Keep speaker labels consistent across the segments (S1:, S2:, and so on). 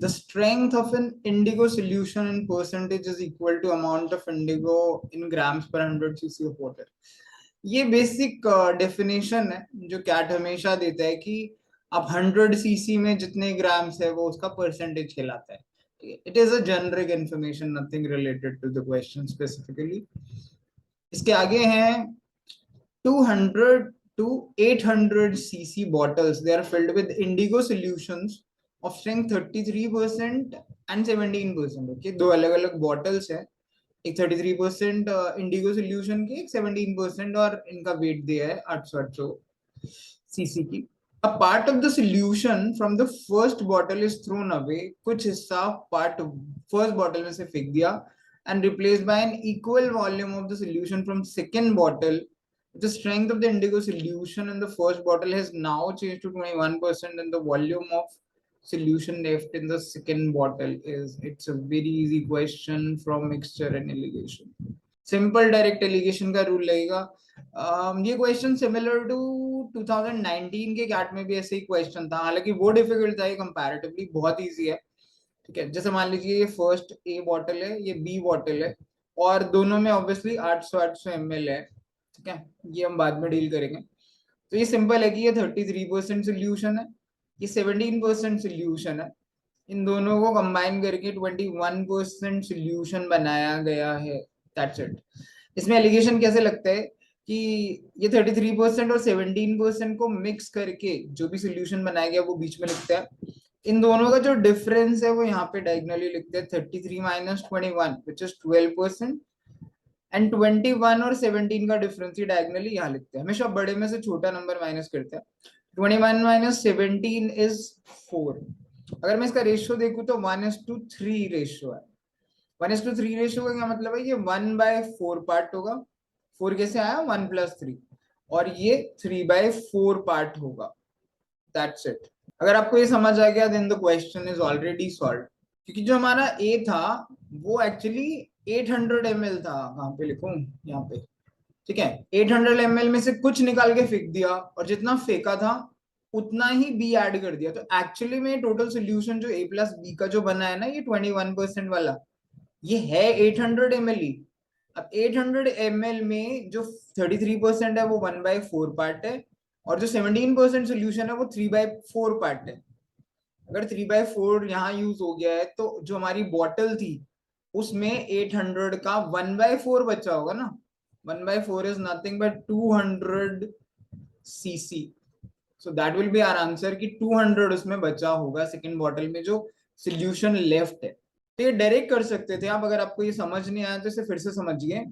S1: the strength of an indigo solution in percentage is equal to amount of indigo in grams per 100 cc of water. ये basic definition है जो cat हमेशा देता है कि अब 100 सीसी में जितने ग्राम्स है वो उसका परसेंटेज कहलाता है. It is a generic information, nothing related to the question specifically. इसके आगे हैं 200 to 800 cc bottles. They are filled with indigo solutions of strength 33% and 17%. Okay, दो अलग अलग bottles है, एक 33% इंडिगो सोल्यूशन की, एक 17%, और इनका वेट दिया है 800 सीसी की. A part of the solution from the first bottle is thrown away. कुछ हिस्सा part first bottle में से फेंक दिया and replaced by an equal volume of the solution from second bottle. The strength of the indigo solution in the first bottle has now changed to 21% and the volume of solution left in the second bottle is. It's a very easy question from mixture and alligation. Simple direct alligation का rule लगेगा. ये question similar to 2019 के cat में भी ऐसे ही question था, हालांकि वो डिफिकल्ट था, ये कंपैरेटिवली बहुत इजी है. ठीक है, जैसे मान लीजिए ये फर्स्ट ए बॉटल है, ये बी बॉटल है, और दोनों में ऑब्वियसली 800 ml है. ठीक है, ये हम बाद में डील करेंगे. तो ये सिंपल है कि ये 33% सोल्यूशन है, ये 17% सोल्यूशन है. इन दोनों को कंबाइन करके 21% सोल्यूशन बनाया गया है. That's it. इसमें एलिगेशन कैसे लगता है कि ये 33% और 17% को मिक्स करके जो भी सोल्यूशन बनाया गया वो बीच में लिखता है. इन दोनों का जो डिफरेंस है वो यहाँ पे डायगोनली लिखते हैं. 33 माइनस 21 विच इज 12%, एंड 21 और 17 का डिफरेंस ही डायगोनली यहाँ लिखते हैं. हमेशा बड़े में से छोटा नंबर माइनस करते हैं. 21 माइनस 17 इज 4. अगर मैं इसका रेशियो देखूं तो 1:3 रेशियो है. 1:3 रेशियो का क्या मतलब है? ये 1/4 पार्ट होगा. 4 कैसे आया? 1 + 3. और ये 3/4 पार्ट होगा. That's it. अगर आपको ये समझ आ गया then the question is already solve. क्योंकि जो हमारा ए था वो एक्चुअली 800 ml था. कहाँ पे लिखूं? यहाँ पे. ठीक है, 800 ml में से कुछ निकाल के फेंक दिया और जितना फेंका था उतना ही बी ऐड कर दिया. तो एक्चुअली में टोटल सोल्यूशन जो a + b का जो बना है ना, ये 21% वाला, ये है 800 ml. अब 800 ml में जो 33% है वो 1/4 पार्ट है, और जो 17% सोल्यूशन है वो 3/4 पार्ट है. अगर 3/4 यहाँ यूज हो गया है तो जो हमारी बॉटल थी उसमें 800 का 1/4 बचा होगा ना. 1/4 is nothing but 200 cc. So that will be our answer कि 200 उसमें बचा होगा सेकंड बॉटल में जो सोल्यूशन लेफ्ट है. तो ये डायरेक्ट कर सकते थे आप. अगर आपको ये समझ नहीं आया तो इसे फिर से समझिए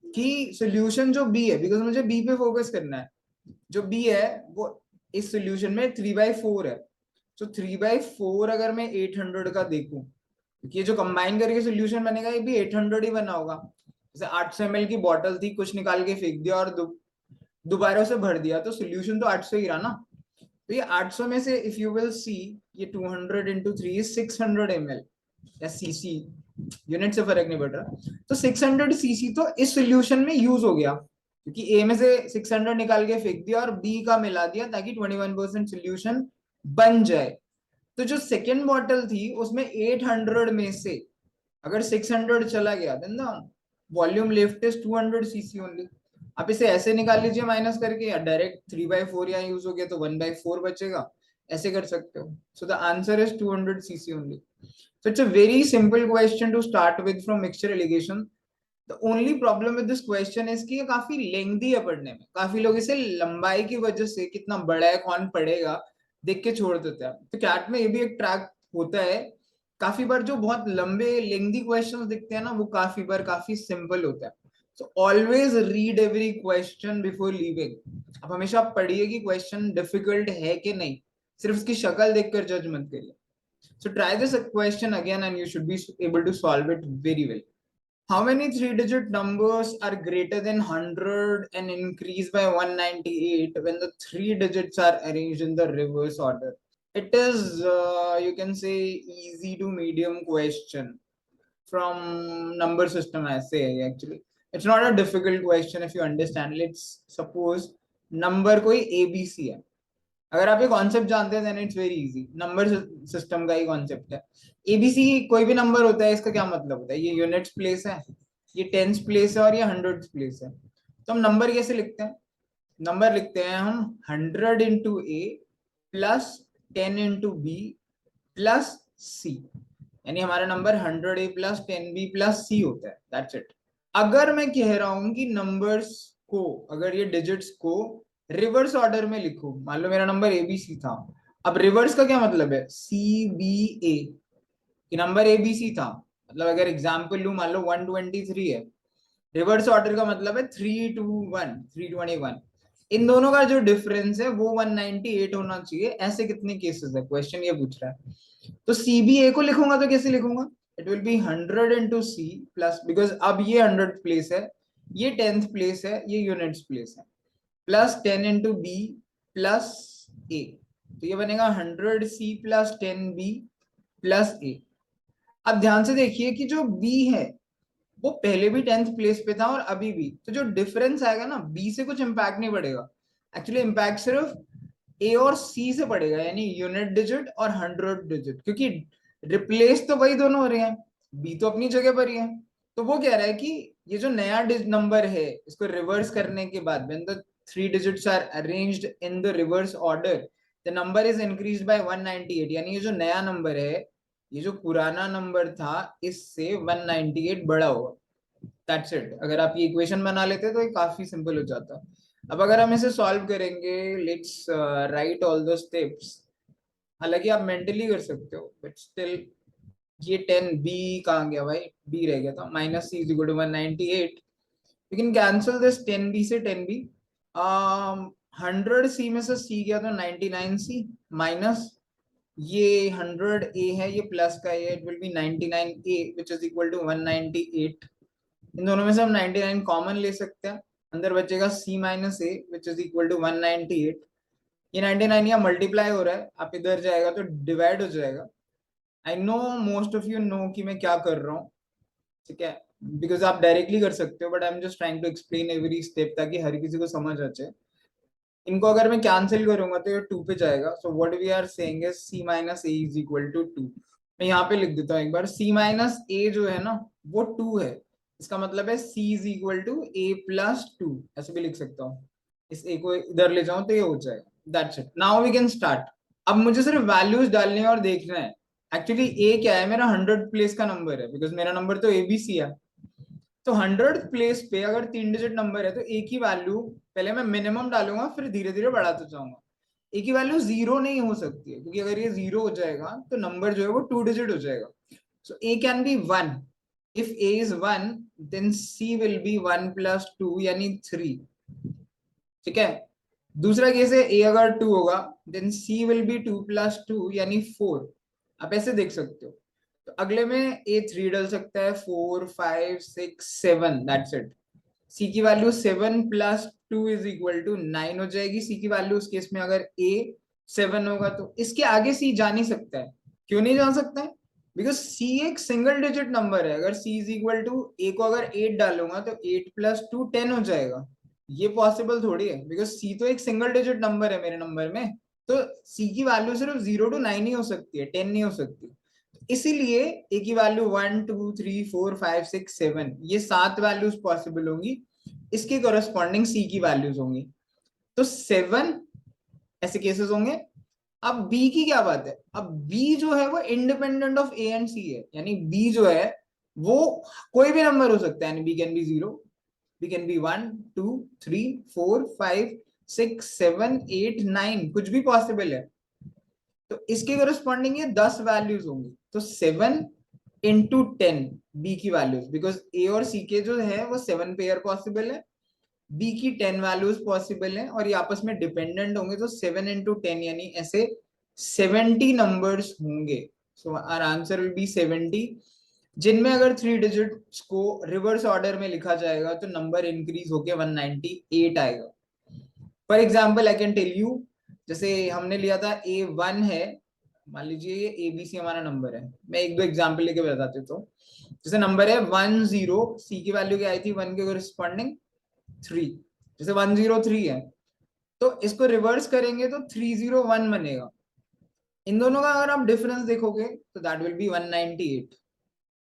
S1: कि सोल्यूशन जो बी है, बिकॉज मुझे बी पे फोकस करना है, जो बी है वो इस सोल्यूशन में 3/4 है. तो 3/4 अगर मैं 800 का देखूं, क्योंकि ये जो कंबाइन करके सोल्यूशन बनेगा ये भी 800 ही बना होगा. जैसे 800 ml की बॉटल थी, कुछ निकाल के फेंक दिया और दोबारा से भर दिया, तो सोल्यूशन तो 800 ही रहा ना. तो ये 800 में से इफ यू विल सी, ये 200 × 3 इज 600 ml या सीसी, यूनिट से फर्क नहीं पड़ रहा. तो 600 सीसी तो इस सोल्यूशन में यूज हो गया, क्योंकि ए में से 600 निकाल के फेंक दिया और बी का मिला दिया ताकि 21% सोल्यूशन बन जाए. तो जो सेकेंड बॉटल थी उसमें 800 में से अगर 600 चला गया then the volume left is 200 cc only. आप इसे ऐसे निकाल लीजिए माइनस करके, या डायरेक्ट 3/4 यहाँ यूज हो गया तो 1/4 बचेगा, ऐसे कर सकते हो. So the answer is 200 cc only. So it's a very simple question to start with from mixture alligation. The only problem with this question is कि ये काफी लेंथी है पढ़ने में. काफी लोग इसे लंबाई की वजह से, कितना बड़ा है कौन पढ़ेगा, देख के छोड़ देते हैं. तो कैट में ये भी एक ट्रैक होता है. काफी बार जो बहुत लंबे लेंथी क्वेश्चंस दिखते हैं ना, वो काफी बार काफी सिंपल होता है. So always read every question before leaving. आप हमेशा पढ़िए कि क्वेश्चन डिफिकल्ट है कि नहीं, सिर्फ उसकी शक्ल देखकर जज मत करिए. So try this question again and you should be able to solve it very well. How many 3-digit numbers are greater than 100 and increase by 198 when the 3 digits are arranged in the reverse order? It is, you can say, easy to medium question from number system, I say. Actually, it's not a difficult question if you understand. Let's suppose number कोई ABC है. अगर आप ये concept जानते हैं then it's very easy, number system का ही concept है। एबीसी कोई भी नंबर होता है, इसका क्या मतलब होता है, ये यूनिट्स प्लेस है, ये टेंस प्लेस है और ये हंड्रेड्स प्लेस है। तो हम नंबर कैसे लिखते हैं, नंबर लिखते हैं हम 100 इंटू ए प्लस 10 इंटू बी प्लस सी, यानी हमारा नंबर 100 ए प्लस 10 बी प्लस सी होता है, दैट्स इट। अगर मैं कह रहा हूं कि नंबर्स को, अगर ये डिजिट्स को रिवर्स ऑर्डर में लिखो, मान लो मेरा नंबर एबीसी था, अब रिवर्स का क्या मतलब है, सी बी ए, कि नंबर एबीसी था, मतलब अगर एग्जाम्पल लू, मान लो 123 है, रिवर्स ऑर्डर का मतलब है 321, 321, इन दोनों का जो डिफरेंस है वो 198 होना चाहिए। ऐसे कितने केसेस है, क्वेश्चन ये पूछ रहा है। तो सीबीए को लिखूंगा तो कैसे लिखूंगा, it will be 100 into C plus, because अब ये 100 प्लेस है, ये 10th प्लेस है, ये यूनिट्स प्लेस है, प्लस 10 इंटू बी प्लस ए, तो ये बनेगा 100 सी प्लस 10 बी प्लस ए। अब ध्यान से देखिए कि जो बी है वो पहले भी 10th प्लेस पे था और अभी भी, तो जो डिफरेंस आएगा ना बी से कुछ इंपैक्ट नहीं पड़ेगा, एक्चुअली इंपैक्ट सिर्फ ए और सी से पड़ेगा, यानी यूनिट डिजिट और 100 डिजिट, क्योंकि रिप्लेस तो वही दोनों हो रहे हैं, बी तो अपनी जगह पर ही है। तो वो कह रहा है कि ये जो नया नंबर है, इसको रिवर्स करने के बाद when the 3 digits are arranged in the reverse order, the number is increased by 198, यानी ये जो नया नंबर है, ये जो पुराना नंबर था इससे 198 बड़ा होगा, दैट्स इट। अगर आप ये इक्वेशन बना लेते तो ये काफी सिंपल हो जाता। अब अगर हम इसे सॉल्व करेंगे, let's write all the steps, हालांकि आप मेंटली कर सकते हो बट स्टिल, ये 10 बी कहाँ गया भाई, बी रह गया था, minus C is equal to 198, you can cancel this 10 B से 10 बी, 100 सी में से सी गया तो 99 सी माइनस ये 100 ए है, ये प्लस का है, it will be 99 A which is equal to 198। इन दोनों में से हम 99 कॉमन ले सकते हैं, अंदर बचेगा c minus A which is equal to 198। ये 99 यहाँ मल्टीप्लाई हो रहा है, आप इधर जाएगा तो डिवाइड हो जाएगा। I know most of you know कि मैं क्या कर रहा हूँ, ठीक है, बिकॉज आप डायरेक्टली कर सकते हो, but I am just trying to explain every step ताकि हर किसी को समझ आ जाए। इनको अगर मैं कैंसिल करूंगा तो ये 2 पे जाएगा, so what we are saying is c minus A is equal to 2। मैं यहाँ पे लिख देता हूँ एक बार, c माइनस ए जो है ना वो 2 है, इसका मतलब है c is equal to a plus 2, ऐसे भी लिख सकता हूँ, इस a को इधर ले जाऊं तो ये हो जाएगा, that's it. Now we can start. अब मुझे सिर्फ वैल्यूज डालने हैं और देखना है, एक्चुअली a क्या है, मेरा 100 प्लेस का नंबर है, बिकॉज मेरा नंबर तो abc है। तो 100 प्लेस पे अगर 3 डिजिट नंबर है तो एक ही वैल्यू, पहले मैं मिनिमम डालूंगा फिर धीरे धीरे बढ़ाता जाऊंगा, एक ही वैल्यू जीरो नहीं हो सकती है, क्योंकि अगर ये जीरो हो जाएगा तो नंबर जो है वो 2 डिजिट हो जाएगा। So A can be 1, if A is 1 then C will be 1 plus 2 यानी 3, ठीक है। दूसरा केस है ए अगर 2 होगा then C will be 2 plus 2 यानी 4, आप ऐसे देख सकते हो। तो अगले में ए 3 डाल सकता है, 4 5 6 7, दैट्स इट। सी की value 7 plus 2 is equal to 9 हो जाएगी, सी की वैल्यू उस केस में अगर ए 7 होगा तो इसके आगे सी जा नहीं सकता है। क्यों नहीं जा सकता है, बिकॉज सी एक सिंगल डिजिट नंबर है, अगर सी इज इक्वल टू ए को अगर 8 डालूंगा तो 8 प्लस 2 10 हो जाएगा, ये पॉसिबल थोड़ी है, बिकॉज सी तो एक सिंगल डिजिट नंबर है मेरे नंबर में। तो सी की वैल्यू सिर्फ 0 to 9 ही हो सकती है, 10 नहीं हो सकती। इसीलिए ए की वैल्यू 1 2 3 4 5 6 7 ये 7 वैल्यूज पॉसिबल होंगी, इसके कोरस्पॉन्डिंग सी की वैल्यूज होंगी, तो 7 ऐसे केसेस होंगे। अब बी की क्या बात है, अब बी जो है वो इंडिपेंडेंट ऑफ ए एंड सी है, यानी बी जो है वो कोई भी नंबर हो सकता है, यानी B can be 0, B can be 1 2 3 4 5 6 7 8 9, कुछ भी पॉसिबल है। तो इसके करस्पॉन्डिंग ये 10 वैल्यूज होंगी, तो 7 इंटू 10 बी की वैल्यूज, बिकॉज ए और सी के जो है वो 7 पेयर पॉसिबल है, बी की 10 वैल्यूज पॉसिबल है, और ये आपस में डिपेंडेंट होंगे, तो 7 इंटू 10 यानी ऐसे 70 नंबर्स होंगे। So our answer will be 70, जिनमें अगर 3 डिजिट्स को रिवर्स ऑर्डर में लिखा जाएगा तो नंबर इंक्रीज होके 198 आएगा। For example I can tell you, जैसे हमने लिया था A1 है, मान लीजिए ये ABC हमारा नंबर है, मैं एक दो एग्जाम्पल लेके बता देता हूँ। जैसे नंबर है 10, सी की वैल्यू क्या आई थी 1 के कोरिस्पॉन्डिंग 3, जैसे 103 है, तो तो इसको रिवर्स करेंगे तो 301 बनेगा। इन दोनों का अगर आप डिफरेंस देखोगे तो that will B 198।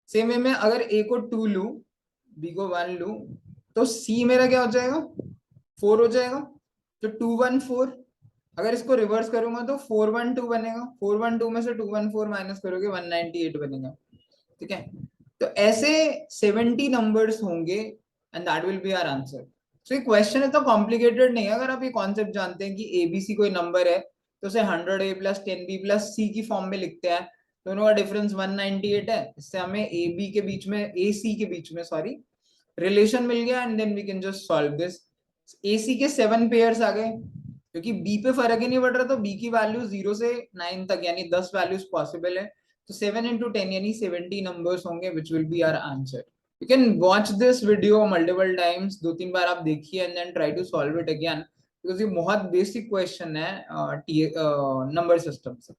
S1: Same way में अगर ए को 2 लू, बी को 1 लू, तो सी मेरा क्या हो जाएगा, 4 हो जाएगा। तो 214, अगर इसको रिवर्स करूंगा तो 412 बनेगा। 412 में से 214 माइनस करोगे 198 बनेगा। ठीक है, तो ऐसे 70 नंबर्स होंगे and that will be our answer. So ये क्वेश्चन इतना कॉम्प्लिकेटेड नहीं है। अगर आप ये कॉन्सेप्ट जानते हैं कि एबीसी कोई नंबर है तो उसे 100a प्लस 10b प्लस सी की फॉर्म में लिखते हैं, दोनों का डिफरेंस 198 है, इससे हमें ए बी के बीच में, ए सी के बीच में सॉरी, रिलेशन मिल गया and then we can just solve this. A C के 7 पेयर्स आ गए, क्योंकि बी पे फर्क ही नहीं पड़ रहा, तो बी की वैल्यू 0 से 9 तक यानी 10 वैल्यूज पॉसिबल है। तो 7 into 10 यानी 70 नंबर्स होंगे which will be our answer. You can watch this video multiple times, 2-3 बार आप देखिए and then try to solve it again, because ये बहुत बेसिक क्वेश्चन है नंबर सिस्टम से।